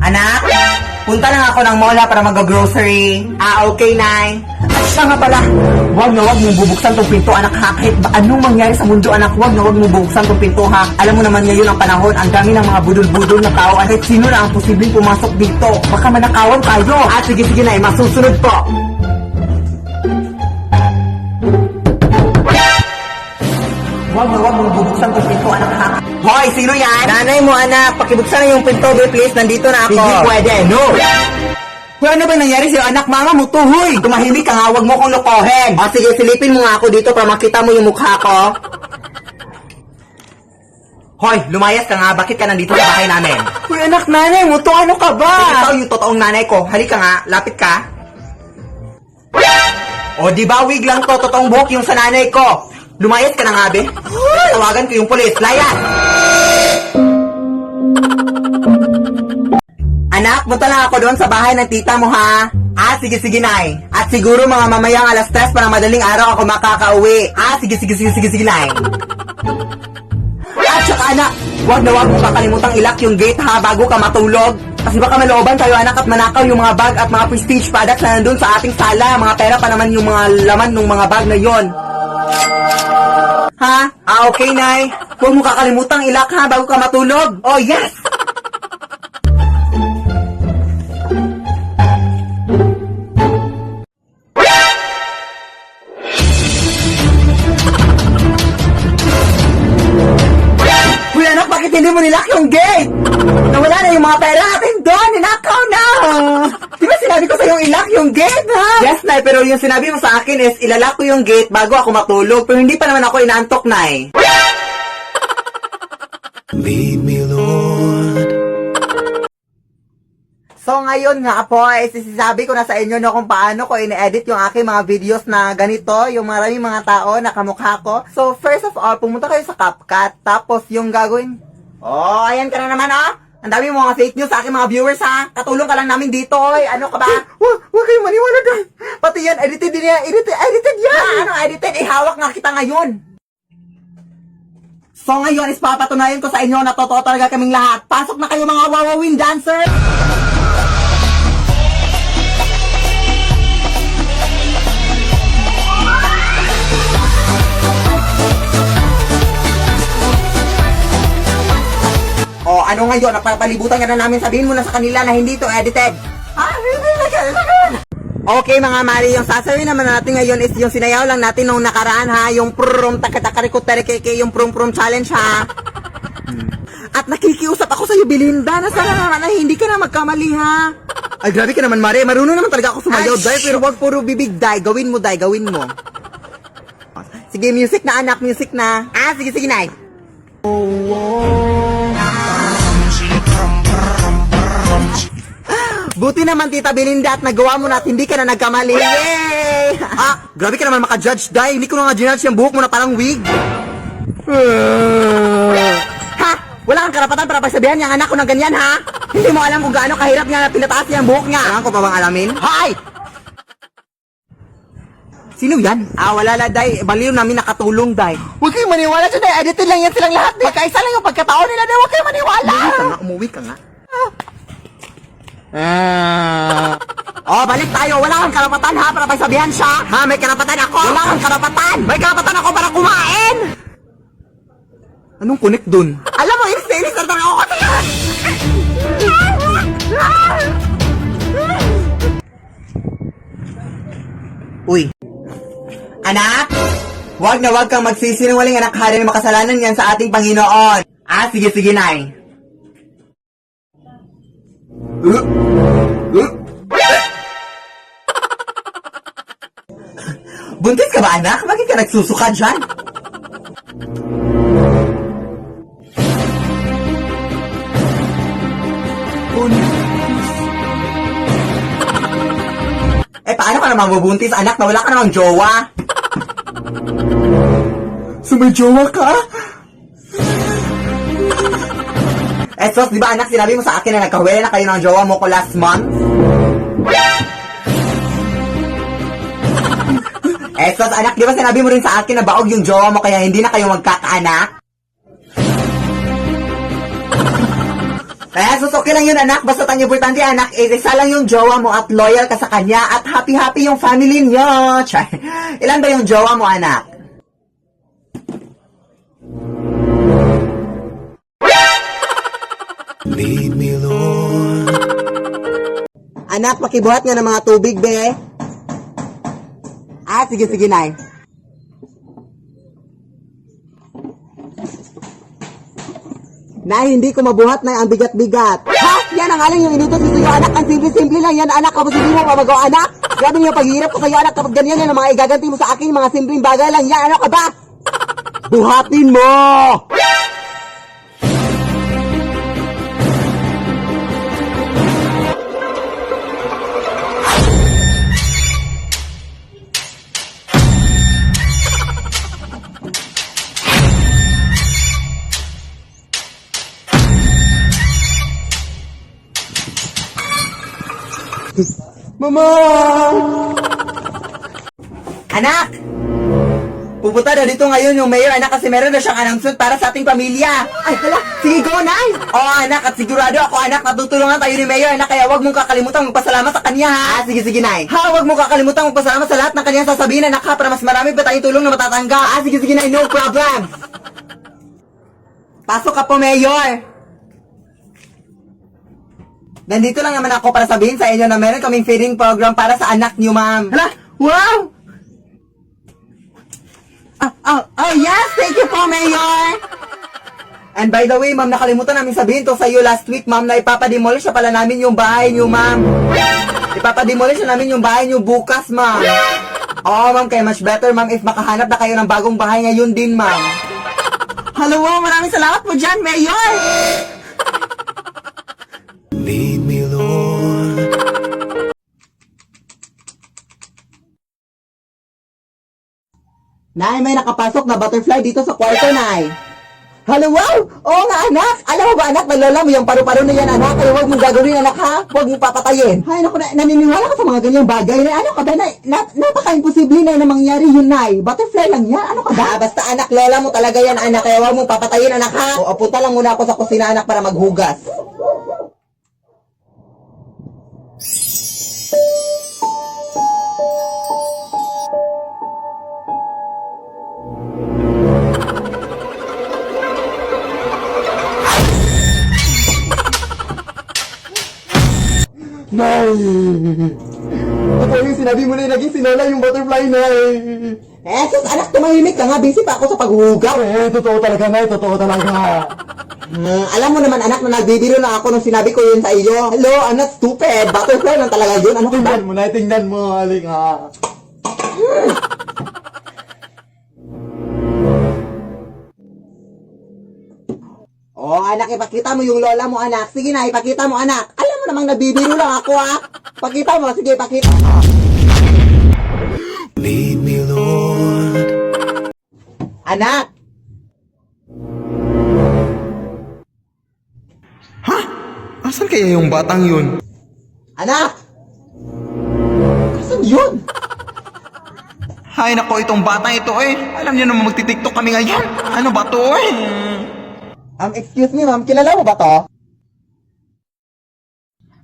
Anak, punta lang ako ng mall para mag-grocery. Okay, Nay. At siya nga pala, wag mong bubuksan tong pinto, anak ha. Kahit ba anong mangyari sa mundo, anak, wag mong bubuksan tong pinto ha. Alam mo naman ngayon ang panahon, ang dami ng mga budol-budol na tao. At sino na ang posibleng pumasok dito? Baka manakawan tayo. Sige, Nay, masusunod po. Wag mong bubuksan tong pinto, anak ha. Hoy, sino yan? Nanay mo, anak. Pakibuksan na yung pinto, please. Nandito na ako. Hindi pwede, no. Kung ano ba nangyari sa'yo, anak? Mama mo, tuhoy. Tumahimik ka nga, wag mo kong lokohin. Sige, silipin mo nga ako dito para makita mo yung mukha ko. Hoy, lumayas ka nga. Bakit ka nandito sa bahay namin? Uy, anak, nanay mo to. Ano ka ba? Ikaw yung totoong nanay ko. Halika nga, lapit ka. Di ba, wig lang to. Totoong buhok yung sa nanay ko. Lumayas ka na nga, be. Tawagan ko yung pulis. Layas! Anak, punta lang ako doon sa bahay ng tita mo, ha? Sige, Nay. At siguro mga mamayang alas 3 para madaling araw ako makakauwi. Sige, Nay. At saka, anak, wag mo kakalimutang ilak yung gate, ha, bago ka matulog. Kasi baka malooban tayo, anak, at manakaw yung mga bag at mga prestige products na nandun sa ating sala. Mga pera pa naman yung mga laman ng mga bag na yon. Ha? Okay, Nay. Huwag mo kakalimutang ilak, ha, bago ka matulog. Yes! Uy, anak, bakit hindi mo nilak yung gate? Nawala na yung mga pera natin doon. Ninakaw na. Di ba sinabi ko sa'yo ilak yung gate, ha? Yes, Nay, pero yung sinabi mo sa akin is ilalak ko yung gate bago ako matulog. Pero hindi pa naman ako inaantok, Nay. Lead me, Lord. So ngayon nga po, sisisabi ko na sa inyo no kung paano ko ine-edit yung aking mga videos na ganito, yung maraming mga tao na kamukha ko. So first of all, pumunta kayo sa CapCut, tapos yung gagawin, ayan ka na naman ang dami mo mga fake news sa aking mga viewers ha. Katulong ka lang namin dito, ano ka ba? Huwag kayong maniwala doon. Pati yan, edited din yan, edited yan. Ano edited? Hawak nga kita ngayon. So ngayon is papatunayan ko sa inyo na totoo talaga kaming lahat. Pasok na kayo mga wawawin dancer! Ano ngayon? Napapalibutan ka na namin. Sabihin mo na sa kanila na hindi ito edited. Hindi na Okay mga mali, yung sasabihin naman natin ngayon is yung sinayaw lang natin nung nakaraan ha. Yung prum takatakarikuterikeke, yung prum challenge ha. At nakikiusap ako sa'yo, Belinda, na sana naman na hindi ka na magkamali ha. Ay grabe ka naman, Mare. Marunong naman talaga ako sumayaw, Day. Pero wag puro bibig, Day. Gawin mo, Day. Gawin mo. Sige, music na anak. Music na. Sige, Nay. Buti naman, Tita Belinda, at nagawa mo na at hindi ka na nagkamali. Yay! Grabe ka naman maka-judge, Day. Hindi ko na nga ginudge yung buhok mo na parang wig. Ha? Wala kang karapatan para pagsabihan yung anak ko ng ganyan, ha? Hindi mo alam kung gaano kahirap nga na pinataas niya ang buhok niya. Kailangan ko pa bang alamin? Hay! Sino yan? Wala la, Day. Baliw namin nakatulong, Day. Huwag kayong maniwala dyan, Day. Edited lang yan silang lahat, Day. Pagkaisa lang yung pagkatao nila, Day. Huwag kayong maniwala. Umuwi ka nga. Balik tayo. Wala kang karapatan, ha, para pagsabihan siya. Ha, may karapatan ako. Wala kang karapatan. May karapatan ako para kumain. Anong connect dun? Alam mo, inis na talaga ako kasi. Uy. Anak, wag na wag kang magsisinungaling, anak, hari na makasalanan yan sa ating Panginoon. Sige, Nay. Buntis ka ba, anak? Bakit ka nagsusuka dyan? Paano ka naman mabubuntis, anak, na wala ka namang jowa? So may jowa ka? Sos, di ba anak, sinabi mo sa akin na nagkahuwela na kayo ng jowa mo ko last month? Sos, anak, di ba sinabi mo rin sa akin na baog yung jowa mo kaya hindi na kayo magkakaanak? Kaya okay lang yun, anak. Basta ang importante, anak, isa lang yung jowa mo at loyal ka sa kanya at happy-happy yung family niyo. Char. Ilan ba yung jowa mo, anak? Lead me, Lord. Anak, pakibuhat nga ng mga tubig, be. Sige, nay. Nay, hindi ko mabuhat na ang bigat-bigat. Ha? Yan ang aling yung inutos ko sa'yo, anak. Ang simple-simple lang yan, anak. Kapag hindi mo pamagawa, anak. Grabe yung paghihirap ko sa'yo, anak. Kapag ganyan yan, ang mga igaganti mo sa akin, mga simpleng bagay lang yan. Ano ka ba? Buhatin mo! Mama! Anak! Pupunta na dito ngayon yung mayor, anak, kasi meron na siyang announcement para sa ating pamilya. Ay, hala, sige, go, nay! Oo, anak, at sigurado ako, anak, natutulungan tayo ni mayor, anak, kaya wag mong kakalimutan magpasalamat sa kanya, ha? Sige, nay. Ha, wag mong kakalimutan magpasalamat sa lahat ng kanyang sasabihin, anak, ha, para mas marami pa tayong tulong na matatanggap. Sige, nay, no problem. Pasok ka po, mayor. Nandito lang naman ako para sabihin sa inyo na meron kaming feeding program para sa anak niyo, ma'am. Hala, wow! Oh, yes! Thank you po, Mayor! And by the way, ma'am, nakalimutan namin sabihin to sa iyo last week, ma'am, na ipapademolish na pala namin yung bahay niyo, ma'am. Ipapademolish na namin yung bahay niyo bukas, ma'am. Oo, ma'am, kaya much better, ma'am, if makahanap na kayo ng bagong bahay ngayon din, ma'am. Hello, maraming salamat po dyan, Mayor! Lead me, Lord. Nay, may nakapasok na butterfly dito sa kwarto, Nay. Hello, wow! Oo nga, anak! Alam mo ba, anak, nalola mo yung paru-paro na yan, anak? Kaya huwag mong gagawin, anak, ha? Huwag mong papatayin. Ay, naku, naniniwala ka sa mga ganyang bagay, Nay. Ano ka ba, Nay? Napaka-imposible na mangyari yun, Nay. Butterfly lang yan. Ano ka ba? Basta, anak, lola mo talaga yan, anak. Kaya huwag mong papatayin, anak, ha? O, punta lang muna ako sa kusina, anak, para maghugas. Nay! Totoo yung sinabi mo na naging sinola yung butterfly, Nay! Sus, anak, tumahimik ka nga. Busy pa ako sa paghuhugaw. Totoo talaga, Nay. Totoo talaga. Alam mo naman, anak, na nagbibiro na ako nung sinabi ko yun sa iyo. Hello, anak, stupid. Butterfly lang talaga yun. Ano ka ba? Tingnan mo, Nay. Tingnan mo. Halika. Oh, anak, ipakita mo yung lola mo, anak. Sige na, ipakita mo, anak. Alam mo namang nabibiro lang ako, ha? Pakita mo, sige, ipakita. Lead me, Lord. Anak! Asan kaya yung batang yun? Anak! Kasan yun? Hay nako, itong batang ito eh. Alam niyo naman magti-tiktok kami ngayon. Ano ba to eh? Excuse me, ma'am. Kilala mo ba to?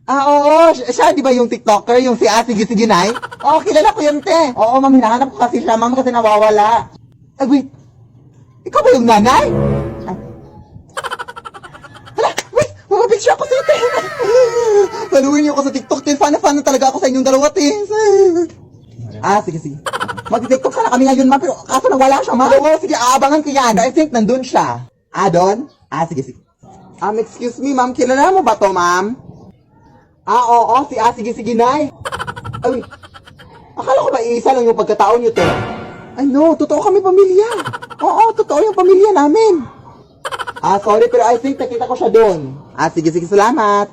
Oo. Siya, di ba yung TikToker? Yung si Sige Sige Nay? Oo, kilala ko yun, te. Oo, ma'am. Hinahanap ko kasi siya, ma'am, kasi nawawala. Wait. Ikaw ba yung nanay? Hala, wait. Mababig ako sa te. Paluin niyo ako sa TikTok, te. Fan na talaga ako sa inyong dalawa, te. Sige. Mag-TikTok sana kami ngayon, ma'am. Pero kaso nawala siya, ma'am. Oo, sige. Aabangan ko yan. I think nandun siya. Doon? Sige. Excuse me, ma'am. Kilala mo ba to, ma'am? Oo. Sige, Nay. Ay, akala ko ba isa lang yung pagkatao niyo, te? Ay, no. Totoo kami pamilya. Oo, totoo yung pamilya namin. Sorry, pero I think nakita ko siya doon. Sige. Salamat.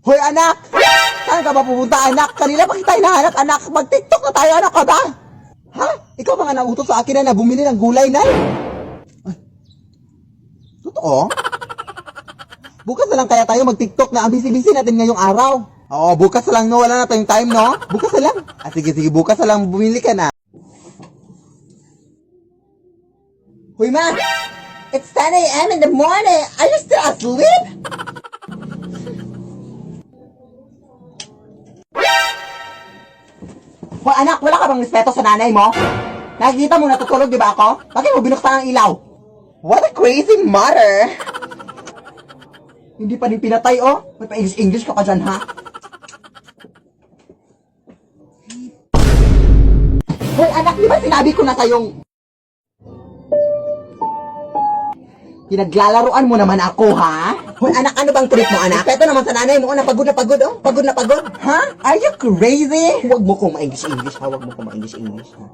Hoy, anak! Saan ka ba pupunta, anak? Kanina pa kita hinahanap, anak. Mag-TikTok na tayo, anak ka ba? Ha? Ikaw ba nga nautos sa akin na bumili ng gulay, Nay? Totoo? Bukas na lang kaya tayo mag-TikTok na ang busy-busy natin ngayong araw. Oo, bukas na lang, no? Wala na tayong time, no? Bukas na lang. Sige, bukas na lang bumili ka na. Hoy, ma! It's 10 a.m. in the morning. Are you still asleep? Hoy anak, wala ka bang respeto sa nanay mo? Nakikita mo natutulog, di ba ako? Bakit mo binuksan ang ilaw? What a crazy mother! Hindi pa rin pinatay, oh. May pa-English ka pa dyan, ha? Hoy anak, di ba sinabi ko na sa'yong... Pinaglalaruan mo naman ako, ha? Hoy anak, ano bang trip mo, anak? Respeto naman sa nanay mo, oh. Napagod na pagod, oh. Pagod na pagod. Ha? Are you crazy? Huwag mo kong ma-English, ha? Huwag mo kong ma-English, ha?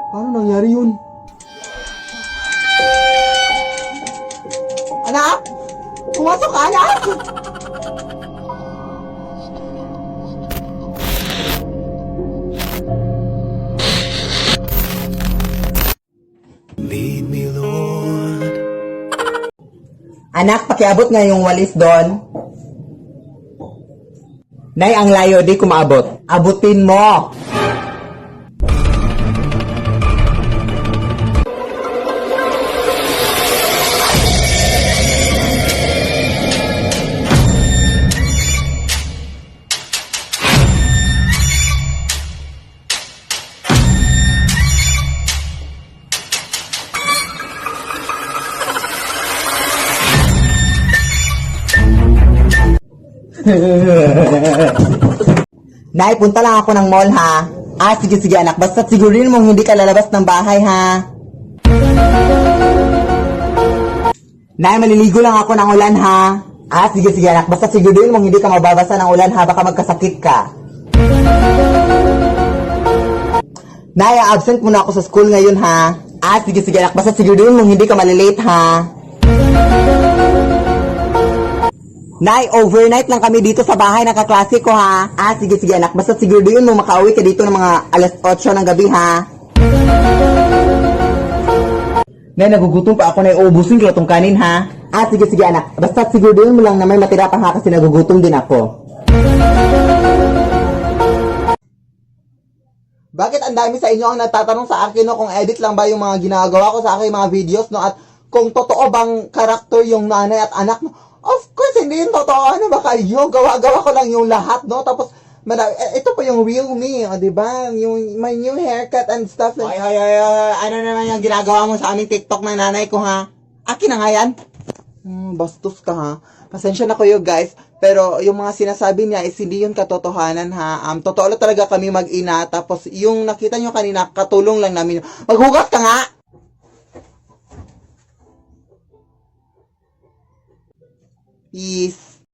Paano nangyari yun? Anak! Pumasok ka, anak! Lead me, Lord. Anak, pakiabot nga yung walis doon. Nay, ang layo, di ko maabot. Abutin mo! Nay, punta lang ako ng mall, ha? Ah, sige, sige, anak. Basta sigurin mong hindi ka lalabas ng bahay, ha? Nay, maliligo lang ako ng ulan, ha? Ah, sige, sige, anak. Basta sigurin mong hindi ka mababasa ng ulan, ha? Baka magkasakit ka. Nay, absent muna ako sa school ngayon, ha? Ah, sige, sige, anak. Basta sigurin mong hindi ka malilate, ha? Nay, overnight lang kami dito sa bahay ng kaklase ko, ha? Ah, sige, sige, anak. Basta siguraduhin mo makauwi ka dito ng mga alas 8 ng gabi, ha? Nay, nagugutom pa ako na iubusin ko itong kanin, ha? Ah, sige, sige, anak. Basta siguraduhin mo lang na may matira pa, ha? Kasi nagugutom din ako. Bakit ang dami sa inyo ang nagtatanong sa akin, no? Kung edit lang ba yung mga ginagawa ko sa aking mga videos, no? At kung totoo bang karakter yung nanay at anak, no? Of course, hindi yun totoo. Ano ba kayo? Gawa-gawa ko lang yung lahat, no? Tapos, ito pa yung real me, o, diba? Yung, my new haircut and stuff. Ay, ano naman yung ginagawa mo sa aming TikTok ng nanay ko, ha? Akin na nga yan. Bastos ka, ha? Pasensya na kayo, guys. Pero, yung mga sinasabi niya is hindi yun katotohanan, ha? Totoo lang talaga kami mag-ina. Tapos, yung nakita nyo kanina, katulong lang namin. Maghugas ka nga! Peace.